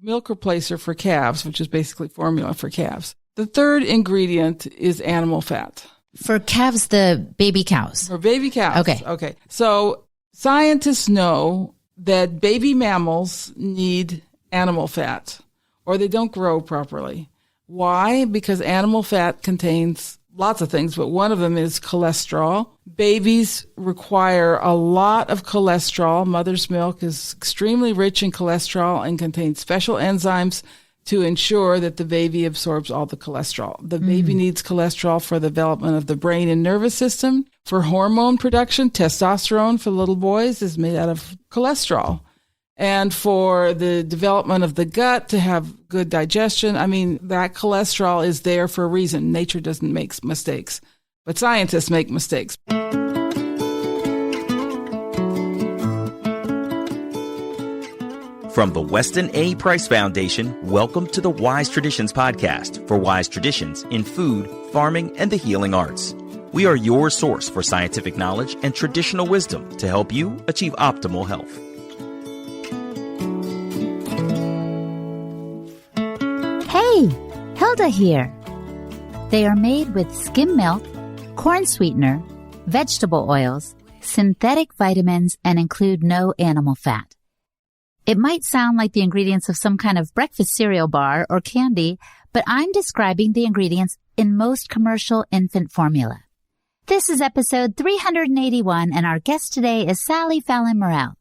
milk replacer for calves, which is basically formula for calves. The third ingredient is animal fat. For calves, the baby cows. For baby cows. Okay. So scientists know that baby mammals need animal fat or they don't grow properly. Why? Because animal fat contains lots of things, but one of them is cholesterol. Babies require a lot of cholesterol. Mother's milk is extremely rich in cholesterol and contains special enzymes to ensure that the baby absorbs all the cholesterol. The baby needs cholesterol for the development of the brain and nervous system. For hormone production, testosterone for little boys is made out of cholesterol. And for the development of the gut to have good digestion, I mean, that cholesterol is there for a reason. Nature doesn't make mistakes, but scientists make mistakes. From the Weston A. Price Foundation, welcome to the Wise Traditions podcast for wise traditions in food, farming, and the healing arts. We are your source for scientific knowledge and traditional wisdom to help you achieve optimal health. Hey, Hilda here. They are made with skim milk, corn sweetener, vegetable oils, synthetic vitamins, and include no animal fat. It might sound like the ingredients of some kind of breakfast cereal bar or candy, but I'm describing the ingredients in most commercial infant formula. This is episode 381, and our guest today is Fallon Morell.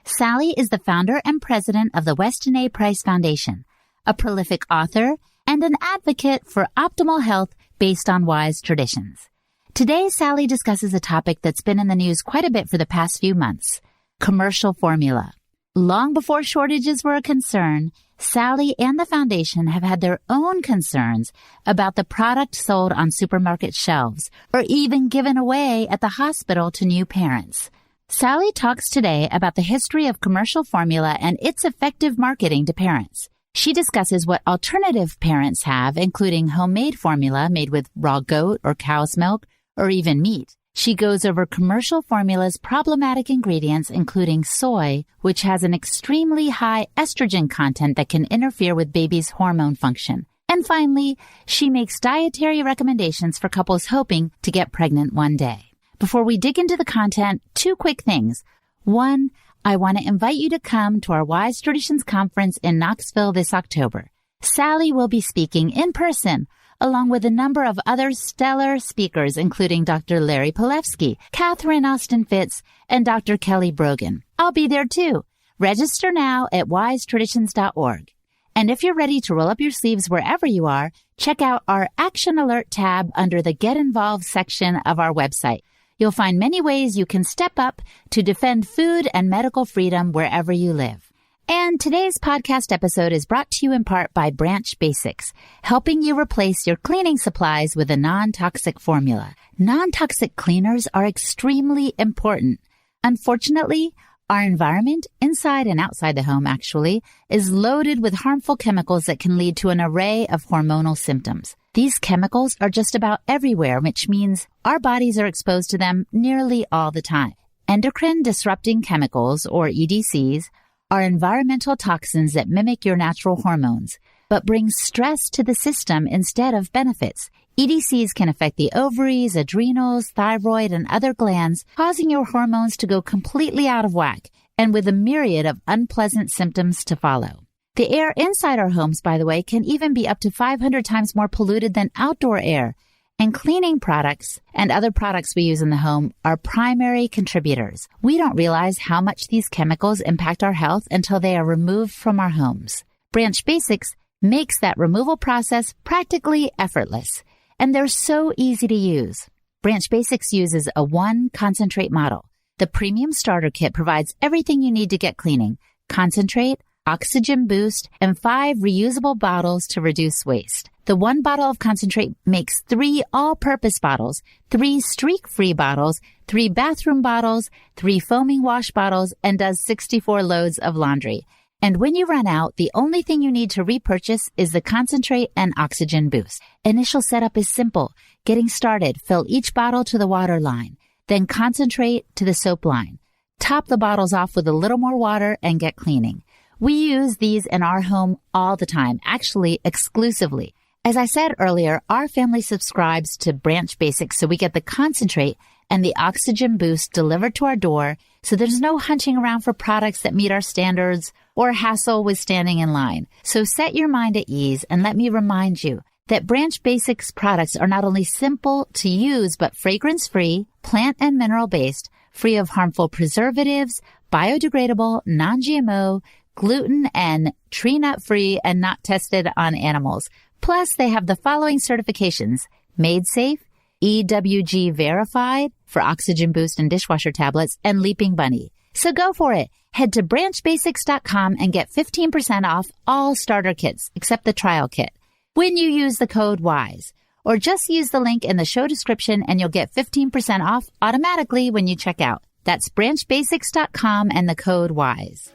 Sally is the founder and president of the Weston A. Price Foundation, a prolific author, and an advocate for optimal health based on wise traditions. Today, Sally discusses a topic that's been in the news quite a bit for the past few months, commercial formula. Long before shortages were a concern, Sally and the foundation have had their own concerns about the product sold on supermarket shelves or even given away at the hospital to new parents. Sally talks today about the history of commercial formula and its effective marketing to parents. She discusses what alternative parents have, including homemade formula made with raw goat or cow's milk or even meat. She goes over commercial formula's problematic ingredients, including soy, which has an extremely high estrogen content that can interfere with baby's hormone function. And finally, she makes dietary recommendations for couples hoping to get pregnant one day. Before we dig into the content, two quick things. One, I want to invite you to come to our Wise Traditions Conference in Knoxville this October. Sally will be speaking in person, along with a number of other stellar speakers, including Dr. Larry Palevsky, Catherine Austin Fitz, and Dr. Kelly Brogan. I'll be there too. Register now at wisetraditions.org. And if you're ready to roll up your sleeves wherever you are, check out our Action Alert tab under the Get Involved section of our website. You'll find many ways you can step up to defend food and medical freedom wherever you live. And today's podcast episode is brought to you in part by Branch Basics, helping you replace your cleaning supplies with a non-toxic formula. Non-toxic cleaners are extremely important. Unfortunately, our environment, inside and outside the home actually, is loaded with harmful chemicals that can lead to an array of hormonal symptoms. These chemicals are just about everywhere, which means our bodies are exposed to them nearly all the time. Endocrine disrupting chemicals, or EDCs, are environmental toxins that mimic your natural hormones, but bring stress to the system instead of benefits. EDCs can affect the ovaries, adrenals, thyroid, and other glands, causing your hormones to go completely out of whack, and with a myriad of unpleasant symptoms to follow. The air inside our homes, by the way, can even be up to 500 times more polluted than outdoor air, and cleaning products and other products we use in the home are primary contributors. We don't realize how much these chemicals impact our health until they are removed from our homes. Branch Basics makes that removal process practically effortless, and they're so easy to use. Branch Basics uses a 1 concentrate model. The premium starter kit provides everything you need to get cleaning: concentrate, oxygen boost, and 5 reusable bottles to reduce waste. The 1 bottle of concentrate makes 3 all-purpose bottles, 3 streak-free bottles, 3 bathroom bottles, 3 foaming wash bottles, and does 64 loads of laundry. And when you run out, the only thing you need to repurchase is the concentrate and oxygen boost. Initial setup is simple. Getting started, fill each bottle to the water line, then concentrate to the soap line. Top the bottles off with a little more water and get cleaning. We use these in our home all the time, actually exclusively. As I said earlier, our family subscribes to Branch Basics, so we get the concentrate and the oxygen boost delivered to our door, so there's no hunting around for products that meet our standards or hassle with standing in line. So set your mind at ease and let me remind you that Branch Basics products are not only simple to use, but fragrance-free, plant and mineral-based, free of harmful preservatives, biodegradable, non-GMO, gluten and tree nut free, and not tested on animals. Plus, they have the following certifications: Made Safe, EWG verified for oxygen boost and dishwasher tablets, and Leaping Bunny. So go for it. Head to branchbasics.com and get 15% off all starter kits except the trial kit when you use the code WISE. Or just use the link in the show description and you'll get 15% off automatically when you check out. That's branchbasics.com and the code WISE.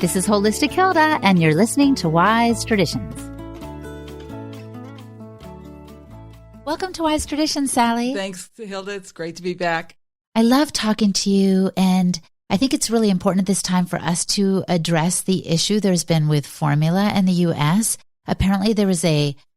This is Holistic Hilda, and you're listening to Wise Traditions. Welcome to Wise Traditions, Sally. Thanks, Hilda. It's great to be back. I love talking to you, and I think it's really important at this time for us to address the issue there's been with formula in the U.S. Apparently, there was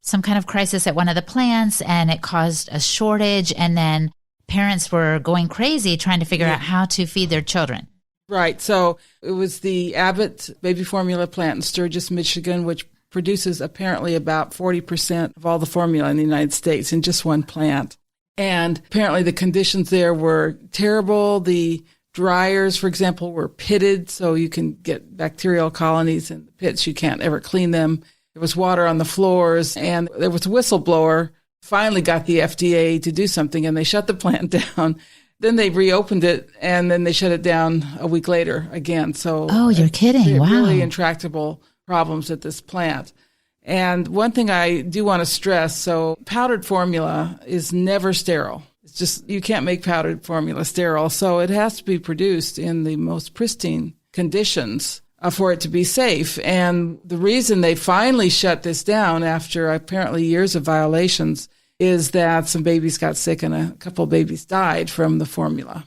some kind of crisis at one of the plants, and it caused a shortage, and then parents were going crazy trying to figure out how to feed their children. Right. So it was the Abbott baby formula plant in Sturgis, Michigan, which produces apparently about 40% of all the formula in the United States in just one plant. And apparently the conditions there were terrible. The dryers, for example, were pitted, so you can get bacterial colonies in the pits. You can't ever clean them. There was water on the floors, and there was a whistleblower finally got the FDA to do something, and they shut the plant down. Then they reopened it, and then they shut it down a week later again. So, oh, you're kidding! Wow, really intractable problems at this plant. And one thing I do want to stress: so powdered formula is never sterile. It's just you can't make powdered formula sterile, so it has to be produced in the most pristine conditions for it to be safe. And the reason they finally shut this down after apparently years of violations is that some babies got sick and a couple of babies died from the formula.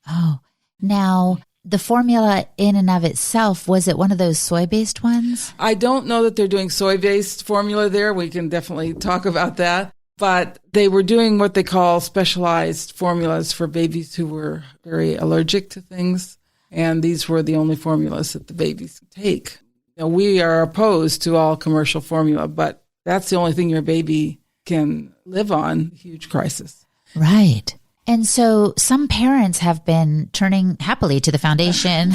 Oh, now the formula in and of itself, was it one of those soy-based ones? I don't know that they're doing soy-based formula there. We can definitely talk about that. But they were doing what they call specialized formulas for babies who were very allergic to things. And these were the only formulas that the babies take. You know, we are opposed to all commercial formula, but that's the only thing your baby can live on. Huge crisis. Right. And so some parents have been turning happily to the foundation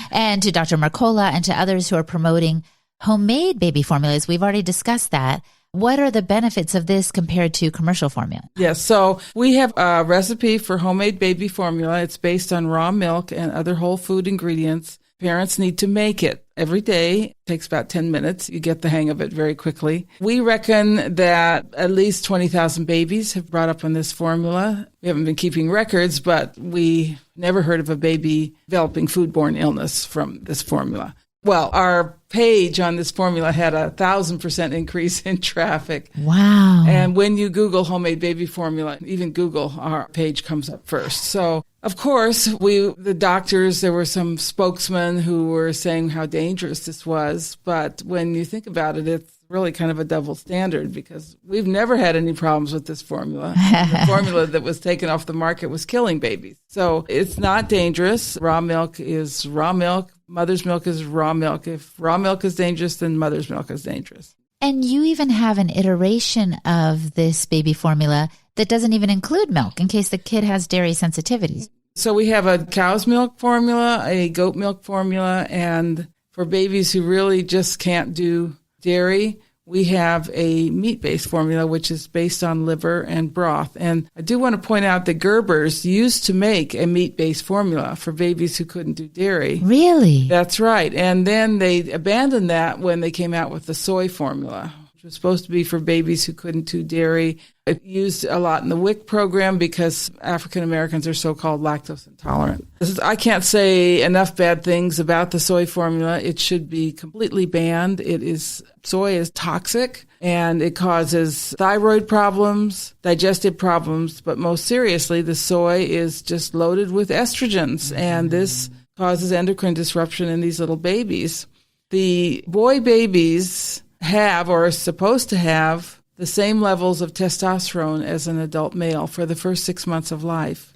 and to Dr. Mercola and to others who are promoting homemade baby formulas. We've already discussed that. What are the benefits of this compared to commercial formula? Yes, so we have a recipe for homemade baby formula. It's based on raw milk and other whole food ingredients. Parents need to make it every day. It takes about 10 minutes. You get the hang of it very quickly. We reckon that at least 20,000 babies have brought up on this formula. We haven't been keeping records, but we never heard of a baby developing foodborne illness from this formula. Well, our page on this formula had 1,000% increase in traffic. Wow. And when you Google homemade baby formula, even Google, our page comes up first. So, of course, the doctors, there were some spokesmen who were saying how dangerous this was. But when you think about it, it's really kind of a double standard because we've never had any problems with this formula. The formula that was taken off the market was killing babies. So it's not dangerous. Raw milk is raw milk. Mother's milk is raw milk. If raw milk is dangerous, then mother's milk is dangerous. And you even have an iteration of this baby formula that doesn't even include milk in case the kid has dairy sensitivities. So we have a cow's milk formula, a goat milk formula, and for babies who really just can't do dairy, we have a meat-based formula, which is based on liver and broth. And I do want to point out that Gerber's used to make a meat-based formula for babies who couldn't do dairy. Really? That's right. And then they abandoned that when they came out with the soy formula, which was supposed to be for babies who couldn't do dairy. It used a lot in the WIC program because African Americans are so-called lactose intolerant. I can't say enough bad things about the soy formula. It should be completely banned. Soy is toxic and it causes thyroid problems, digestive problems, but most seriously, the soy is just loaded with estrogens, and this causes endocrine disruption in these little babies. The boy babies have or are supposed to have the same levels of testosterone as an adult male for the first 6 months of life.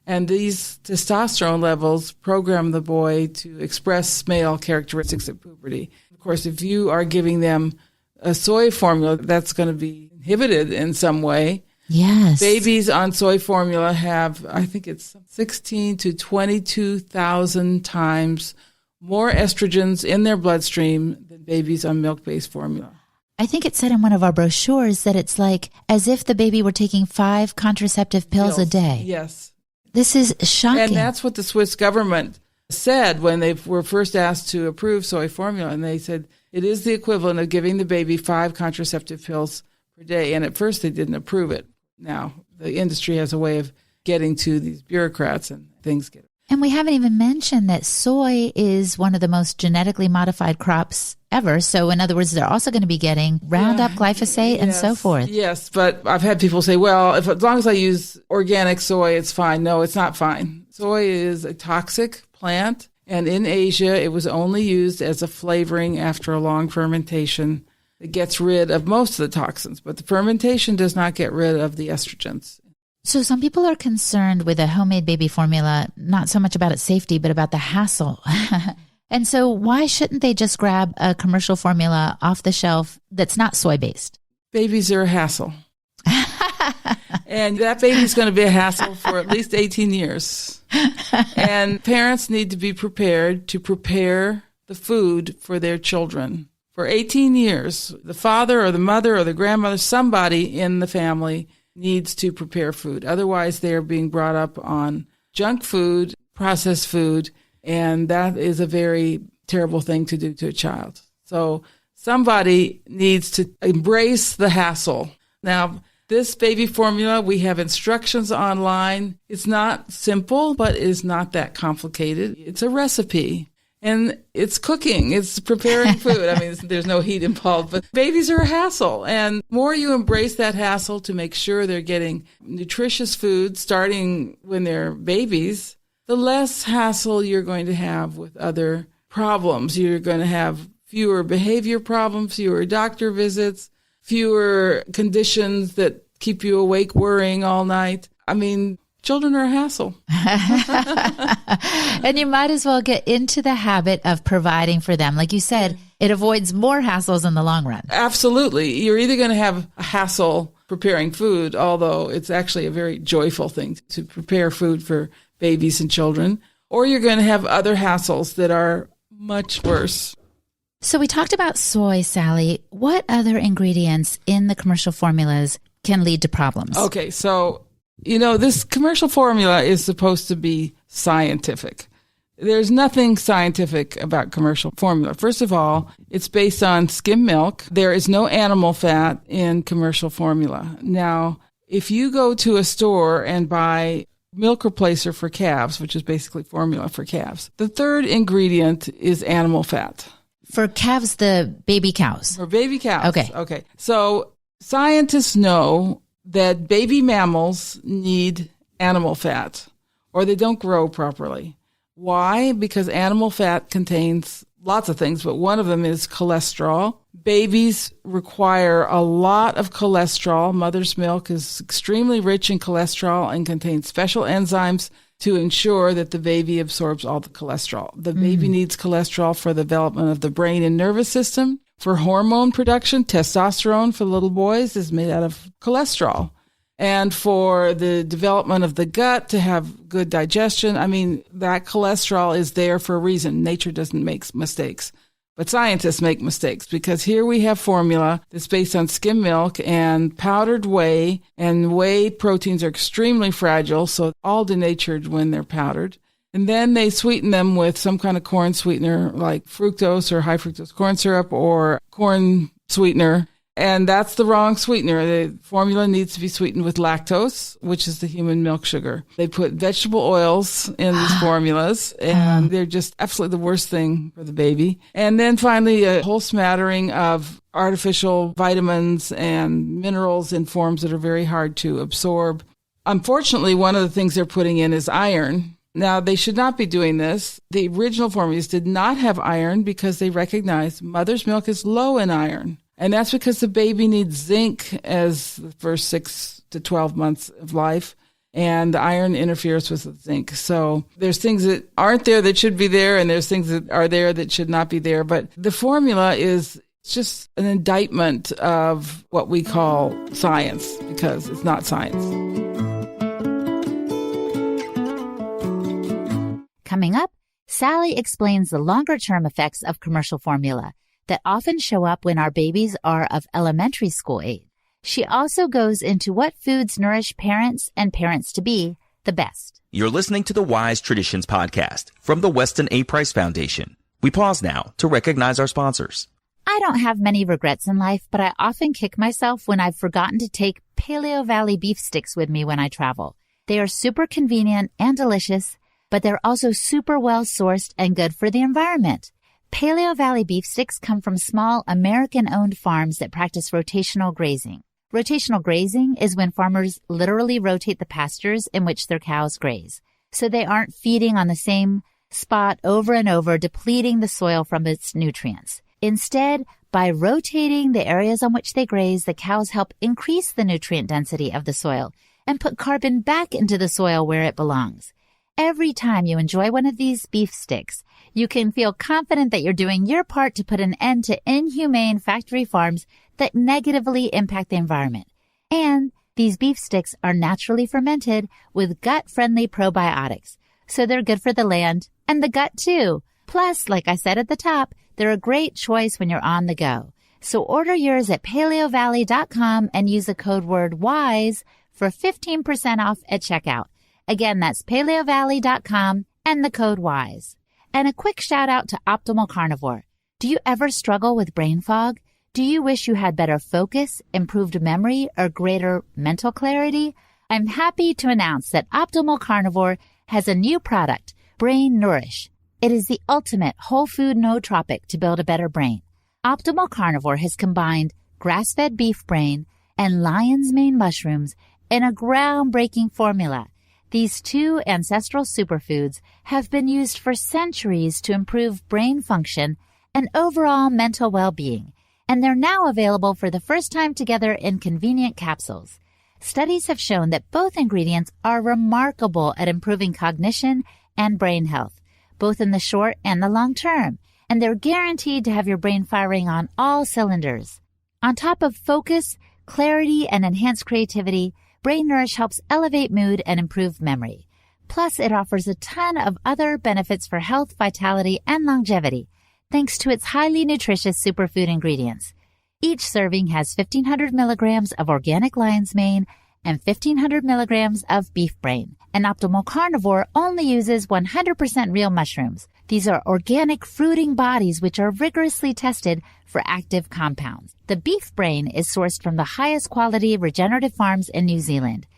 And these testosterone levels program the boy to express male characteristics at puberty. Of course, if you are giving them a soy formula, that's going to be inhibited in some way. Yes. Babies on soy formula have, I think it's 16 to 22,000 times more estrogens in their bloodstream than babies on milk-based formula. I think it said in one of our brochures that it's like as if the baby were taking 5 contraceptive pills a day. Yes. This is shocking. And that's what the Swiss government said when they were first asked to approve soy formula. And they said it is the equivalent of giving the baby 5 contraceptive pills per day. And at first they didn't approve it. Now, the industry has a way of getting to these bureaucrats and things get. And we haven't even mentioned that soy is one of the most genetically modified crops ever. So in other words, they're also going to be getting Roundup, glyphosate, and so forth. Yes, but I've had people say, well, as long as I use organic soy, it's fine. No, it's not fine. Soy is a toxic plant. And in Asia, it was only used as a flavoring after a long fermentation. It gets rid of most of the toxins, but the fermentation does not get rid of the estrogens. So some people are concerned with a homemade baby formula, not so much about its safety, but about the hassle. And so why shouldn't they just grab a commercial formula off the shelf that's not soy-based? Babies are a hassle. And that baby's going to be a hassle for at least 18 years. And parents need to be prepared to prepare the food for their children. For 18 years, the father or the mother or the grandmother, somebody in the family needs to prepare food. Otherwise, they're being brought up on junk food, processed food, and that is a very terrible thing to do to a child. So somebody needs to embrace the hassle. Now, this baby formula, we have instructions online. It's not simple, but it's not that complicated. It's a recipe. And it's cooking. It's preparing food. I mean, there's no heat involved, but babies are a hassle. And the more you embrace that hassle to make sure they're getting nutritious food starting when they're babies, the less hassle you're going to have with other problems. You're going to have fewer behavior problems, fewer doctor visits, fewer conditions that keep you awake worrying all night. I mean, children are a hassle. And you might as well get into the habit of providing for them. Like you said, it avoids more hassles in the long run. Absolutely. You're either going to have a hassle preparing food, although it's actually a very joyful thing to prepare food for babies and children, or you're going to have other hassles that are much worse. So we talked about soy, Sally. What other ingredients in the commercial formulas can lead to problems? Okay, so this commercial formula is supposed to be scientific. There's nothing scientific about commercial formula. First of all, it's based on skim milk. There is no animal fat in commercial formula. Now, if you go to a store and buy milk replacer for calves, which is basically formula for calves, the third ingredient is animal fat. For calves, the baby cows. For baby cows. Okay. So scientists know that baby mammals need animal fat or they don't grow properly. Why? Because animal fat contains lots of things, but one of them is cholesterol. Babies require a lot of cholesterol. Mother's milk is extremely rich in cholesterol and contains special enzymes to ensure that the baby absorbs all the cholesterol. The baby needs cholesterol for the development of the brain and nervous system. For hormone production, testosterone for little boys is made out of cholesterol. And for the development of the gut to have good digestion, I mean, that cholesterol is there for a reason. Nature doesn't make mistakes. But scientists make mistakes because here we have formula that's based on skim milk and powdered whey, and whey proteins are extremely fragile, so all denatured when they're powdered. And then they sweeten them with some kind of corn sweetener like fructose or high fructose corn syrup or corn sweetener. And that's the wrong sweetener. The formula needs to be sweetened with lactose, which is the human milk sugar. They put vegetable oils in these formulas, and they're just absolutely the worst thing for the baby. And then finally, a whole smattering of artificial vitamins and minerals in forms that are very hard to absorb. Unfortunately, one of the things they're putting in is iron. Now, they should not be doing this. The original formulas did not have iron because they recognized mother's milk is low in iron. And that's because the baby needs zinc as the first 6 to 12 months of life. And the iron interferes with the zinc. So there's things that aren't there that should be there, and there's things that are there that should not be there. But the formula is just an indictment of what we call science, because it's not science. Coming up, Sally explains the longer-term effects of commercial formula that often show up when our babies are of elementary school age. She also goes into what foods nourish parents and parents-to-be the best. You're listening to the Wise Traditions podcast from the Weston A. Foundation. We pause now to recognize our sponsors. I don't have many regrets in life, but I often kick myself when I've forgotten to take Paleo Valley beef sticks with me when I travel. They are super convenient and delicious, but they're also super well-sourced and good for the environment. Paleo Valley beef sticks come from small American-owned farms that practice rotational grazing. Rotational grazing is when farmers literally rotate the pastures in which their cows graze, so they aren't feeding on the same spot over and over, depleting the soil from its nutrients. Instead, by rotating the areas on which they graze, the cows help increase the nutrient density of the soil and put carbon back into the soil where it belongs. Every time you enjoy one of these beef sticks, you can feel confident that you're doing your part to put an end to inhumane factory farms that negatively impact the environment. And these beef sticks are naturally fermented with gut-friendly probiotics, so they're good for the land and the gut too. Plus, like I said at the top, they're a great choice when you're on the go. So order yours at paleovalley.com and use the code word WISE for 15% off at checkout. Again, that's paleovalley.com and the code WISE. And a quick shout out to Optimal Carnivore. Do you ever struggle with brain fog? Do you wish you had better focus, improved memory, or greater mental clarity? I'm happy to announce that Optimal Carnivore has a new product, Brain Nourish. It is the ultimate whole food nootropic to build a better brain. Optimal Carnivore has combined grass-fed beef brain and lion's mane mushrooms in a groundbreaking formula. These two ancestral superfoods have been used for centuries to improve brain function and overall mental well-being, and they're now available for the first time together in convenient capsules. Studies have shown that both ingredients are remarkable at improving cognition and brain health, both in the short and the long term, and they're guaranteed to have your brain firing on all cylinders. On top of focus, clarity, and enhanced creativity, Brain Nourish helps elevate mood and improve memory. Plus, it offers a ton of other benefits for health, vitality, and longevity, thanks to its highly nutritious superfood ingredients. Each serving has 1,500 milligrams of organic lion's mane and 1,500 milligrams of beef brain. And Optimal Carnivore only uses 100% real mushrooms. These are organic fruiting bodies which are rigorously tested for active compounds. The beef brain is sourced from the highest quality regenerative farms in New Zealand.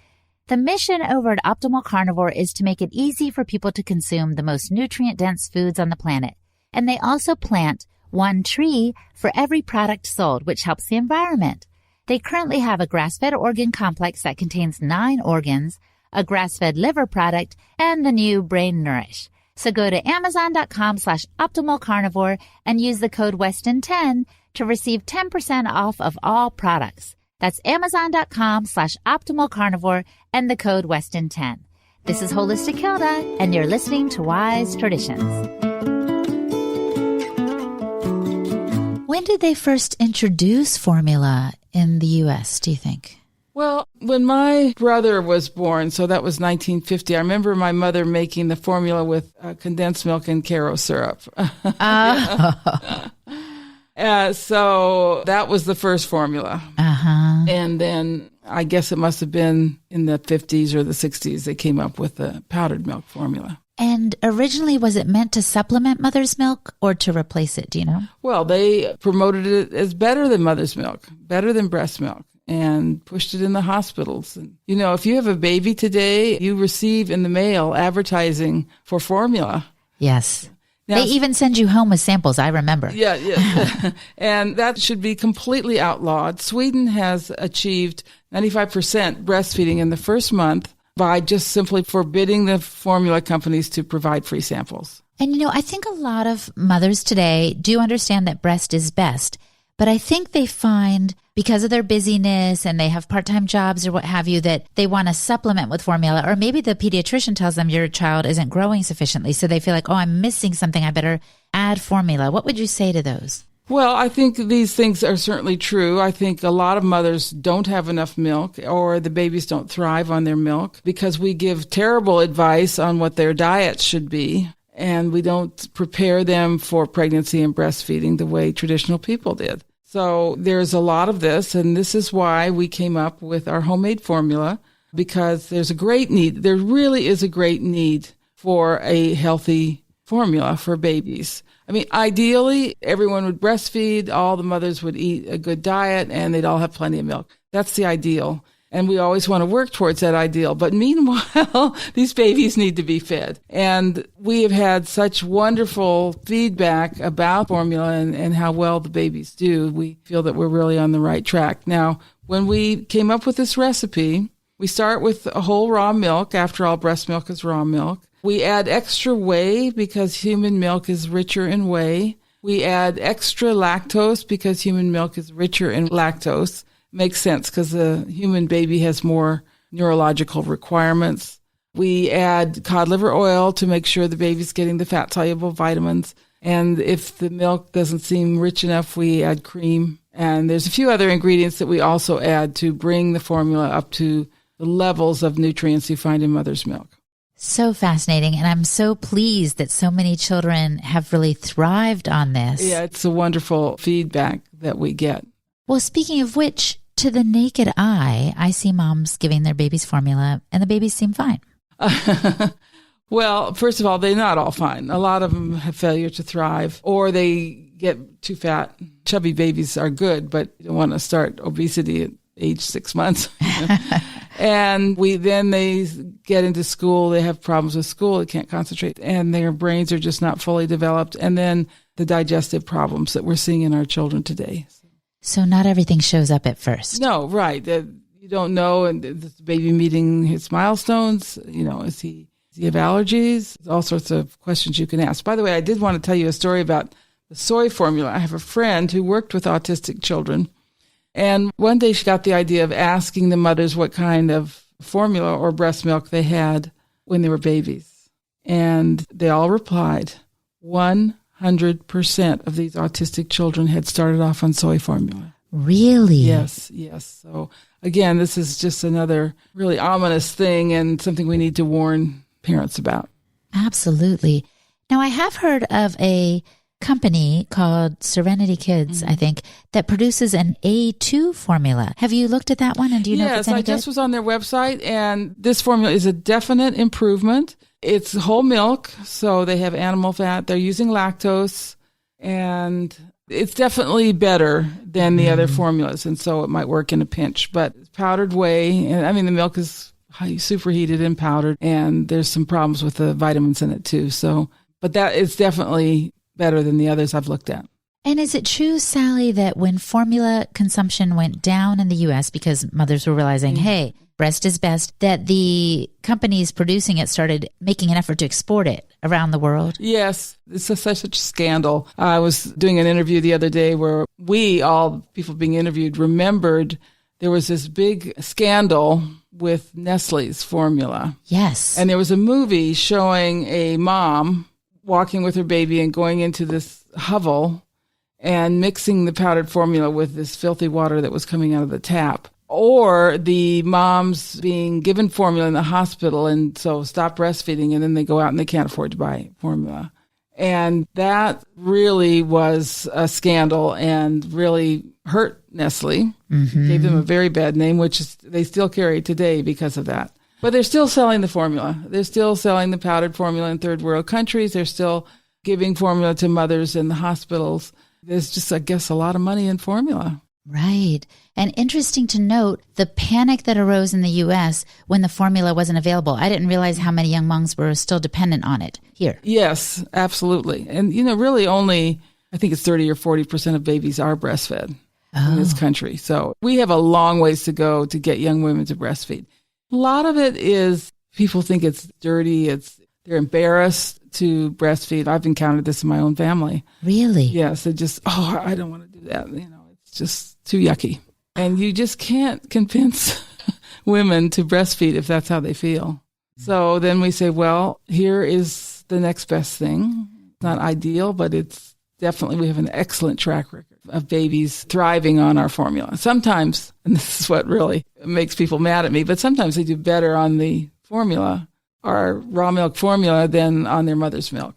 The mission over at Optimal Carnivore is to make it easy for people to consume the most nutrient-dense foods on the planet. And they also plant one tree for every product sold, which helps the environment. They currently have a grass-fed organ complex that contains 9 organs, a grass-fed liver product, and the new Brain Nourish. So go to amazon.com/optimalcarnivore and use the code Weston10 to receive 10% off of all products. That's amazon.com/optimalcarnivore and the code Weston10. This is Holistic Hilda, and you're listening to Wise Traditions. When did they first introduce formula in the U.S., do you think? Well, when my brother was born, so that was 1950, I remember my mother making the formula with condensed milk and Caro syrup. So that was the first formula. Uh-huh. And then I guess it must have been in the 50s or the 60s they came up with the powdered milk formula. And originally, was it meant to supplement mother's milk or to replace it? Do you know? Well, they promoted it as better than mother's milk, better than breast milk, and pushed it in the hospitals. And, you know, if you have a baby today, you receive in the mail advertising for formula. Yes. Now, they even send you home with samples, I remember. Yeah. And that should be completely outlawed. Sweden has achieved 95% breastfeeding in the first month by just simply forbidding the formula companies to provide free samples. And, I think a lot of mothers today do understand that breast is best, but I think they find because of their busyness and they have part-time jobs or what have you, that they want to supplement with formula, or maybe the pediatrician tells them your child isn't growing sufficiently. So they feel like, oh, I'm missing something. I better add formula. What would you say to those? Well, I think these things are certainly true. I think a lot of mothers don't have enough milk, or the babies don't thrive on their milk because we give terrible advice on what their diets should be, and we don't prepare them for pregnancy and breastfeeding the way traditional people did. So there's a lot of this, and this is why we came up with our homemade formula, because there's a great need. There really is a great need for a healthy formula for babies. I mean, ideally, everyone would breastfeed, all the mothers would eat a good diet, and they'd all have plenty of milk. That's the ideal. And we always want to work towards that ideal. But meanwhile, these babies need to be fed. And we have had such wonderful feedback about formula and how well the babies do. We feel that we're really on the right track. Now, when we came up with this recipe, we start with a whole raw milk. After all, breast milk is raw milk. We add extra whey because human milk is richer in whey. We add extra lactose because human milk is richer in lactose. Makes sense because the human baby has more neurological requirements. We add cod liver oil to make sure the baby's getting the fat-soluble vitamins. And if the milk doesn't seem rich enough, we add cream. And there's a few other ingredients that we also add to bring the formula up to the levels of nutrients you find in mother's milk. So fascinating. And I'm so pleased that so many children have really thrived on this. Yeah, it's a wonderful feedback that we get. Well, speaking of which, to the naked eye, I see moms giving their babies formula and the babies seem fine. Well, first of all, they're not all fine. A lot of them have failure to thrive, or they get too fat. Chubby babies are good, but you don't want to start obesity at age 6 months. And they get into school, they have problems with school, they can't concentrate, and their brains are just not fully developed. And then the digestive problems that we're seeing in our children today. So not everything shows up at first. No, right. You don't know, and is the baby meeting his milestones? Does he have allergies? All sorts of questions you can ask. By the way, I did want to tell you a story about the soy formula. I have a friend who worked with autistic children. And one day she got the idea of asking the mothers what kind of formula or breast milk they had when they were babies. And they all replied, 100% of these autistic children had started off on soy formula. Really? Yes. So again, this is just another really ominous thing and something we need to warn parents about. Absolutely. Now, I have heard of a company called Serenity Kids, I think, that produces an A2 formula. Have you looked at that one, and do you know if it's any good? Yes, I just was on their website, and this formula is a definite improvement. It's whole milk, so they have animal fat. They're using lactose, and it's definitely better than the other formulas, and so it might work in a pinch. But powdered whey, and the milk is superheated and powdered, and there's some problems with the vitamins in it too. So, but that is definitely better than the others I've looked at. And is it true, Sally, that when formula consumption went down in the U.S. because mothers were realizing, hey, breast is best, that the companies producing it started making an effort to export it around the world? Yes. It's such a scandal. I was doing an interview the other day where all people being interviewed, remembered there was this big scandal with Nestle's formula. Yes. And there was a movie showing a mom walking with her baby and going into this hovel and mixing the powdered formula with this filthy water that was coming out of the tap. Or the moms being given formula in the hospital and so stop breastfeeding, and then they go out and they can't afford to buy formula. And that really was a scandal and really hurt Nestle. Gave them a very bad name, which they still carry today because of that. But they're still selling the formula. They're still selling the powdered formula in third world countries. They're still giving formula to mothers in the hospitals. There's just, I guess, a lot of money in formula. Right. And interesting to note, the panic that arose in the U.S. when the formula wasn't available. I didn't realize how many young moms were still dependent on it here. Yes, absolutely. And, really only, I think it's 30 or 40% of babies are breastfed in this country. So we have a long ways to go to get young women to breastfeed. A lot of it is people think it's dirty. They're embarrassed to breastfeed. I've encountered this in my own family. Really? Yes. They just, I don't want to do that. It's just too yucky. And you just can't convince women to breastfeed if that's how they feel. So then we say, well, here is the next best thing. It's not ideal, but it's definitely, we have an excellent track record of babies thriving on our formula. Sometimes, and this is what really makes people mad at me, but sometimes they do better on the formula, our raw milk formula, than on their mother's milk.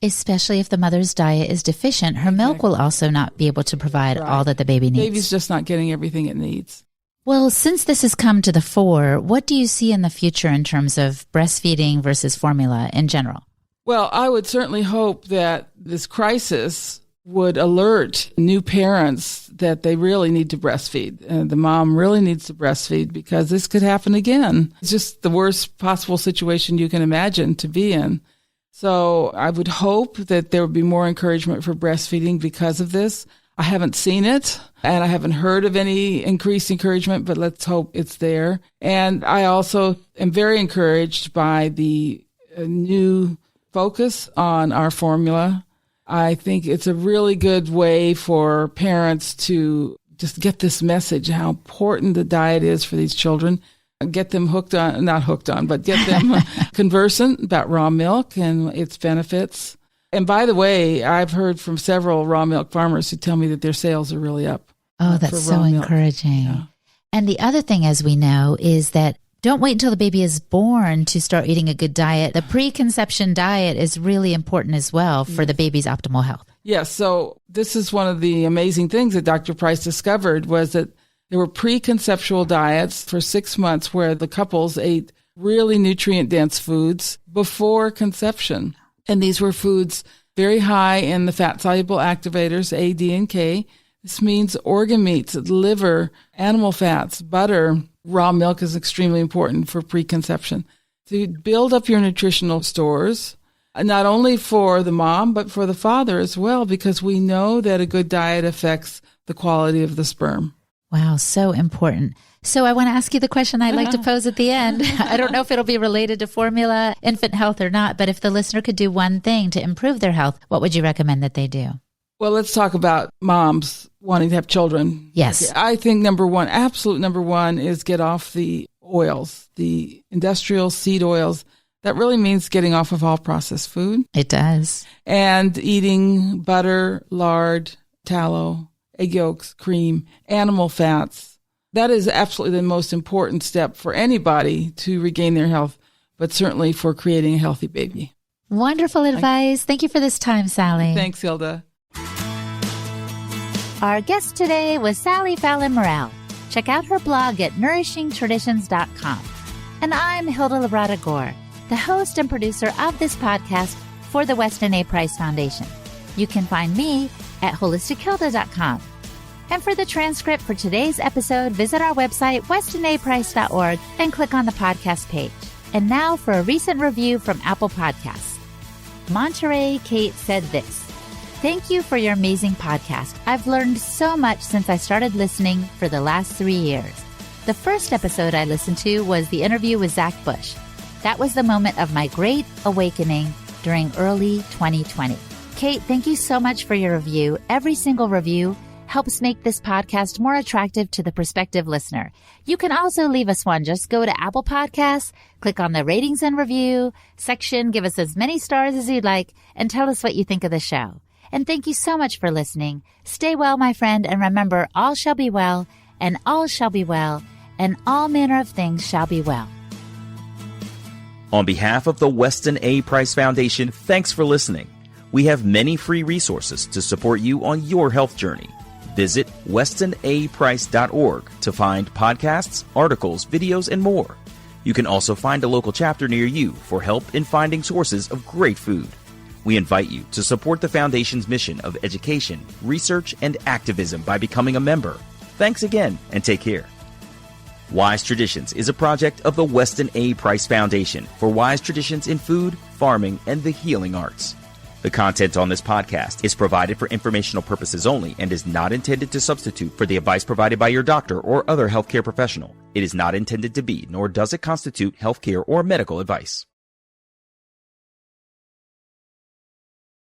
Especially if the mother's diet is deficient, her milk will also not be able to provide all that the baby needs. Baby's just not getting everything it needs. Well, since this has come to the fore, what do you see in the future in terms of breastfeeding versus formula in general? Well, I would certainly hope that this crisis would alert new parents that they really need to breastfeed. The mom really needs to breastfeed because this could happen again. It's just the worst possible situation you can imagine to be in. So I would hope that there would be more encouragement for breastfeeding because of this. I haven't seen it, and I haven't heard of any increased encouragement, but let's hope it's there. And I also am very encouraged by the new focus on our formula. I think it's a really good way for parents to just get this message, how important the diet is for these children. Get them not hooked on, but get them conversant about raw milk and its benefits. And by the way, I've heard from several raw milk farmers who tell me that their sales are really up. Oh, that's so encouraging. Yeah. And the other thing, as we know, is that don't wait until the baby is born to start eating a good diet. The preconception diet is really important as well for the baby's optimal health. Yes. So this is one of the amazing things that Dr. Price discovered was that there were preconceptual diets for 6 months where the couples ate really nutrient-dense foods before conception. And these were foods very high in the fat-soluble activators, A, D, and K. This means organ meats, liver, animal fats, butter. Raw milk is extremely important for preconception. To build up your nutritional stores, not only for the mom, but for the father as well, because we know that a good diet affects the quality of the sperm. Wow, so important. So I want to ask you the question I like to pose at the end. I don't know if it'll be related to formula, infant health or not, but if the listener could do one thing to improve their health, what would you recommend that they do? Well, let's talk about moms wanting to have children. Yes. Okay. I think absolute number one is get off the oils, the industrial seed oils. That really means getting off of all processed food. It does. And eating butter, lard, tallow, egg yolks, cream, animal fats. That is absolutely the most important step for anybody to regain their health, but certainly for creating a healthy baby. Wonderful advice. Thank you for this time, Sally. Thanks, Hilda. Our guest today was Sally Fallon Morell. Check out her blog at nourishingtraditions.com. And I'm Hilda Labrada Gore, the host and producer of this podcast for the Weston A. Price Foundation. You can find me at holistichilda.com. And for the transcript for today's episode, visit our website, westonaprice.org, and click on the podcast page. And now for a recent review from Apple Podcasts. Monterey Kate said this: "Thank you for your amazing podcast. I've learned so much since I started listening for the last 3 years. The first episode I listened to was the interview with Zach Bush. That was the moment of my great awakening during early 2020. Kate, thank you so much for your review. Every single review helps make this podcast more attractive to the prospective listener. You can also leave us one. Just go to Apple Podcasts, click on the ratings and review section, give us as many stars as you'd like, and tell us what you think of the show. And thank you so much for listening. Stay well, my friend, and remember, all shall be well, and all shall be well, and all manner of things shall be well." On behalf of the Weston A. Price Foundation, thanks for listening. We have many free resources to support you on your health journey. Visit westonaprice.org to find podcasts, articles, videos, and more. You can also find a local chapter near you for help in finding sources of great food. We invite you to support the Foundation's mission of education, research, and activism by becoming a member. Thanks again, and take care. Wise Traditions is a project of the Weston A. Price Foundation for wise traditions in food, farming, and the healing arts. The content on this podcast is provided for informational purposes only and is not intended to substitute for the advice provided by your doctor or other healthcare professional. It is not intended to be, nor does it constitute healthcare or medical advice.